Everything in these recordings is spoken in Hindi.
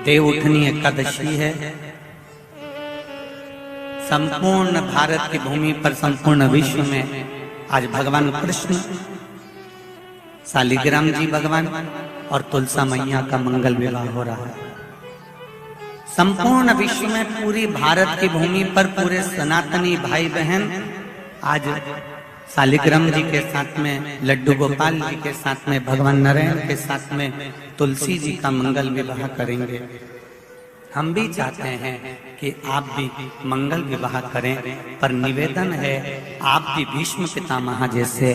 देवउठनी एकादशी है। संपूर्ण भारत की भूमि पर, संपूर्ण विश्व में आज भगवान कृष्ण, शालिग्राम जी भगवान और तुलसा मैया का मंगल विवाह हो रहा है। संपूर्ण विश्व में, पूरी भारत की भूमि पर पूरे सनातनी भाई बहन आज शालिग्राम जी के साथ में, लड्डू गोपाल जी के साथ में, भगवान नारायण के साथ में तुलसी जी का मंगल विवाह करेंगे। हम भी चाहते हैं कि आप भी मंगल विवाह करें, पर निवेदन है आप भी भीष्म पितामह जैसे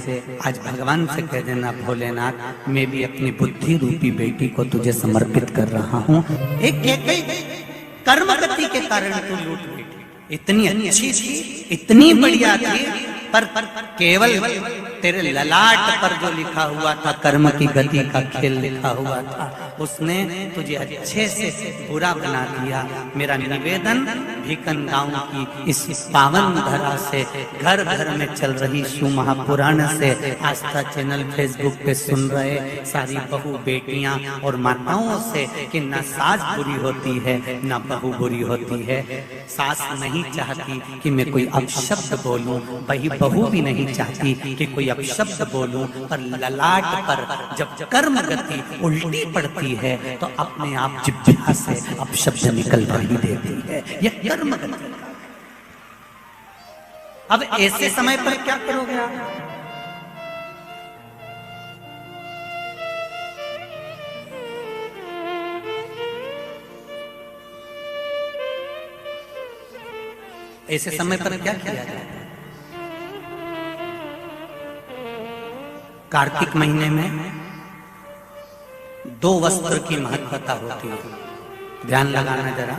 आज भगवान से कह देना, भोलेनाथ मैं भी अपनी बुद्धि रूपी बेटी को तुझे समर्पित कर रहा हूँ। एक कर्म गति के कारण तू लूट बैठी, इतनी अच्छी थी, इतनी बढ़िया थी, पर केवल तेरे ललाट पर जो लिखा हुआ था कर्म की गति का खेल लिखा हुआ था, उसने तुझे अच्छे से बुरा बना दिया। मेरा निवेदन भीकन गांव की इस पावन धरा से, घर घर में चल रही शिव महापुराण से, आस्था चैनल फेसबुक पे सुन रहे सारी बहू बेटियां और माताओं से कि ना सास बुरी होती है ना बहू बुरी होती है। सास नहीं चाहती कि मैं कोई अपशब्द बोलूं, वही बहू भी नहीं चाहती कि कोई अपशब्द बोलूं, पर ललाट पर जब कर्म गति उल्टी पड़ती है तो अपने आप जिह्वा से अपशब्द निकलवा ही देती है। यह कर्म गति। अब ऐसे समय पर क्या करोगे आप? ऐसे समय पर क्या किया जाए? कार्तिक महीने में 2 वस्त्र की महत्वता होती है। ध्यान लगाना जरा,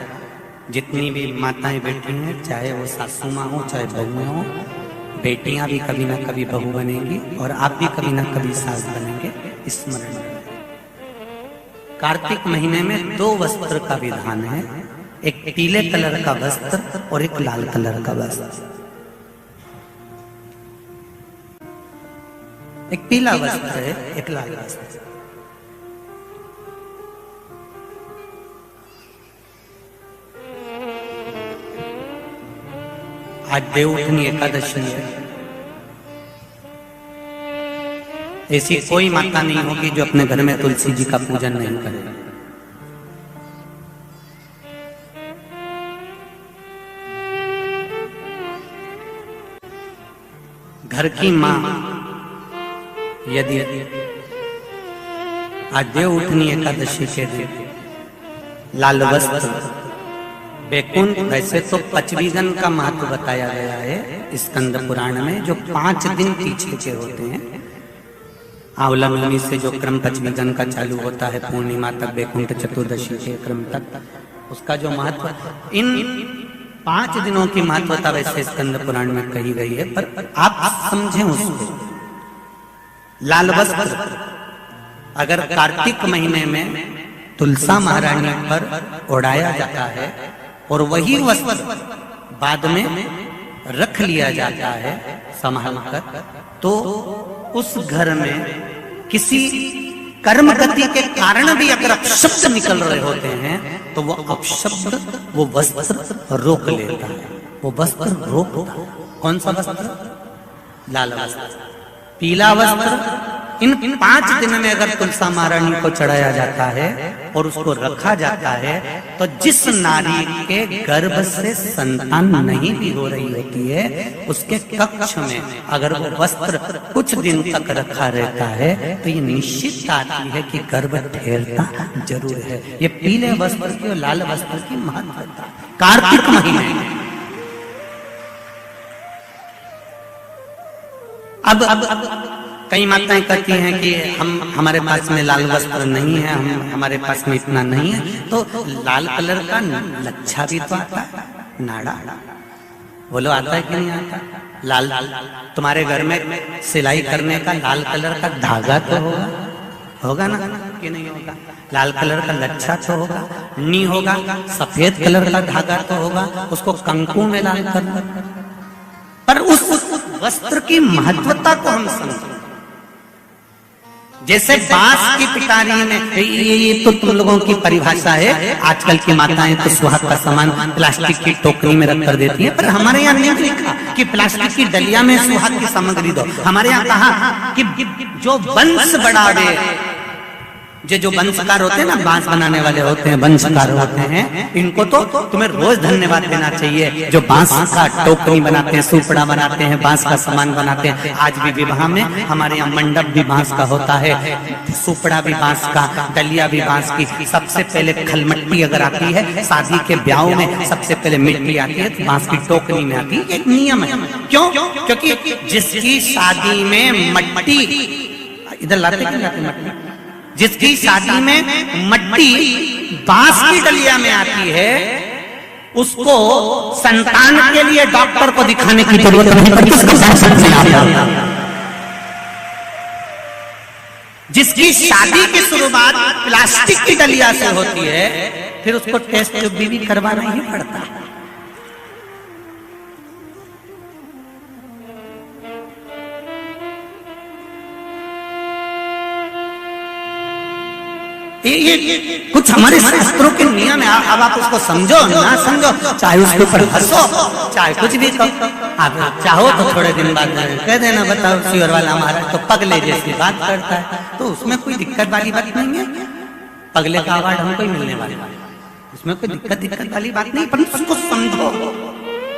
जितनी भी माताएं बैठी हैं, चाहे वो सासू माँ हो चाहे बहुएं हो, बेटियां भी कभी ना कभी बहू बनेंगी और आप भी कभी ना कभी सास बनेंगे, स्मरण रखें। कार्तिक महीने में 2 वस्त्र का विधान है, एक पीले कलर का वस्त्र और एक लाल कलर का वस्त्र। एक पीला वस्त्र है, एक लाल वस्त्र। आज देवउठनी एकादशी है। ऐसी कोई माता नहीं होगी जो अपने घर में तुलसी जी का पूजन नहीं करे। घर की मां यदि आज देवउठनी एकादशी के दिन लाल वस्त्र, बैकुंठ, वैसे तो पचवीगन का महत्व बताया गया है स्कंद पुराण में, जो 5 दिन पीछे के होते हैं। आंवला नवमी से जो क्रम पचवीगन का चालू होता है, पूर्णिमा तक, बैकुंठ चतुर्दशी के क्रम तक, उसका जो महत्व, इन 5 दिनों की महत्वता वैसे स्कंद पुराण में कही गई है, पर आप समझें उसको। लाल वस्त्र अगर कार्तिक महीने में तुलसा महारानी पर ओढ़ाया जाता है और वही वस्त्र बाद में रख लिया जाता है संभाल कर, तो उस घर में किसी कर्म गति के कारण भी अगर अपशब्द निकल रहे होते हैं तो वो अपशब्द, वो वस्त्र रोक लेता है। वो वस्त्र रोकता है। कौन सा वस्त्र? लाल वस्त्र, पीला वस्त्र। इन 5 दिन में अगर तुलसा महारानी को चढ़ाया जाता है और उसको रखा जाता है, तो जिस नारी के गर्भ से संतान नहीं भी हो रही होती है, उसके कक्ष में अगर वो वस्त्र कुछ दिन तक रखा रहता है तो ये निश्चित आती है कि गर्भ ठहरता जरूर है। ये पीले वस्त्र की और लाल वस्त्र की महत्वता कार्तिक महीने में। अब कई माताएं कहती हैं कि हमारे पास में लाल वस्त्र नहीं है, हमारे पास में इतना नहीं है, तो लाल कलर का लच्छा भी तो आता है, नाड़ा। बोलो आता है कि नहीं आता? लाल तुम्हारे घर में सिलाई करने का लाल कलर का धागा तो होगा ना कि नहीं होगा? लाल कलर का लच्छा तो होगा, नहीं होगा सफेद कलर का धागा तो होगा, उसको कंकु में लाल करना। पर उस वस्त्र की महत्वता को हम समझें। जैसे बांस की पिटारी में, ये तो तुम लोगों की परिभाषा है। आजकल की माताएं तो सुहाग का सामान प्लास्टिक की टोकरी में रख कर देती हैं, पर हमारे यहाँ नहीं लिखा कि प्लास्टिक की डलिया में सुहाग की सामग्री दो। हमारे यहाँ कहा कि जो वंश बढ़ावे, जो वंशकार होते हैं ना, बांस बनाने वाले होते हैं, वंशकार होते हैं, इनको तो तुम्हें रोज धन्यवाद देना चाहिए। जो बांस का टोकरी बनाते हैं, सुपड़ा बनाते हैं, बांस का सामान बनाते हैं। आज भी विवाह में हमारे यहाँ मंडप भी बांस का होता है, सुपड़ा भी बांस का, डलिया भी बांस की। सबसे पहले खलमट्टी अगर आती है शादी के ब्याह में, सबसे पहले मिट्टी आती है तो बांस की टोकरी में आती है। एक नियम है। क्यों? क्योंकि जिसकी शादी में मट्टी, इधर लाते मट्टी, जिसकी शादी में मट्टी बांस की डलिया में आती है, उसको संतान के लिए डॉक्टर को दिखाने की जरूरत नहीं पड़ती। जिसकी शादी की शुरुआत प्लास्टिक की डलिया से होती है, फिर उसको टेस्ट भी करवाना ही पड़ता है। ये कुछ हमारे शास्त्रों के नियम है। अब आप उसको समझो ना समझो, चाहे उसके ऊपर हंसो, चाहे कुछ भी कहो, आप चाहो तो थोड़े दिन बाद कह देना, बताओ शिवर वाला हमारा तो पगले जैसी बात करता है, तो उसमें कोई दिक्कत वाली बात नहीं है। पगले का अवार्ड हमको ही मिलने वाला है, उसमें कोई दिक्कत वाली बात नहीं। परंतु उसको समझो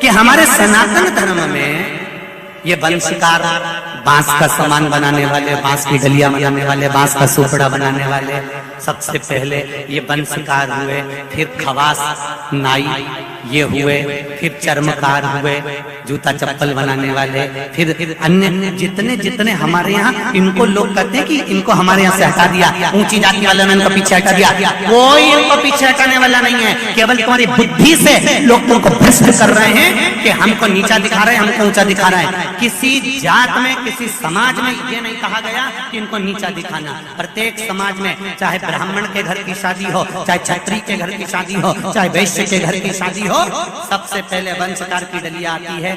कि हमारे सनातन धर्म में ये वंशकार, बांस का सामान बनाने वाले, बांस की डलिया बनाने वाले, बांस का सुपड़ा बनाने वाले, सबसे पहले ये वंशकार हुए, फिर खवास नाई ये हुए, फिर चर्मकार हुए, जूता चप्पल बनाने वाले, फिर अन्य जितने जितने हमारे यहाँ, इनको लोग कहते हैं कि इनको हमारे यहाँ से हटा दिया, ऊंची जाति वालों ने इनको पीछे हटा दिया। कोई इनको पीछे हटाने वाला नहीं है। केवल तुम्हारी बुद्धि से लोग तुमको भ्रष्ट कर रहे हैं कि हमको नीचा दिखा रहे हैं, हमको ऊंचा दिखा रहे हैं। किसी जात में, किसी समाज में ये नहीं कहा गया कि इनको नीचा दिखाना। प्रत्येक समाज में, चाहे ब्राह्मण के घर की शादी हो, चाहे क्षत्रिय के घर की शादी हो, चाहे वैश्य के घर की शादी हो, सबसे पहले वंशकार की डलिया आती है,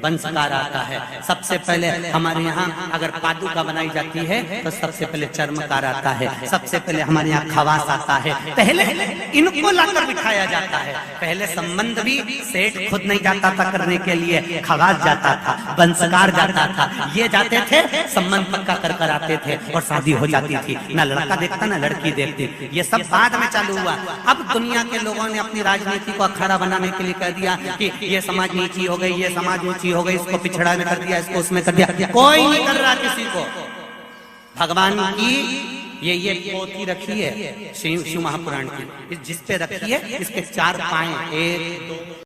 वंशकार आता है। सबसे पहले हमारे यहाँ अगर पादुका बनाई जाती है तो सबसे पहले चर्मकार आता है, सबसे पहले हमारे यहाँ खवास आता है। पहले इनको लाकर बिठाया जाता है। पहले संबंध भी सेठ खुद नहीं जाता था करने के लिए, खवास जाता था, वंशकार जाता था, ये जाते थे, संबंध पक्का कर कर आते थे और शादी हो जाती थी। ना लड़का देखता ना लड़की देखती। ये सब बाद में चालू हुआ। अब दुनिया के लोगों ने अपनी राजनीति को अखाड़ा बनाने के लिए कह दिया कि ये समाज नीची हो गई, ये समाज ऊंची हो गई, इसको पिछड़ा में कर दिया, इसको उसमें कर दिया। कोई नहीं कर रहा किसी को। भगवान की ये पोथी रखी है शिव महापुराण की, जिस पे रखी है, इसके 4 पाए, 1 2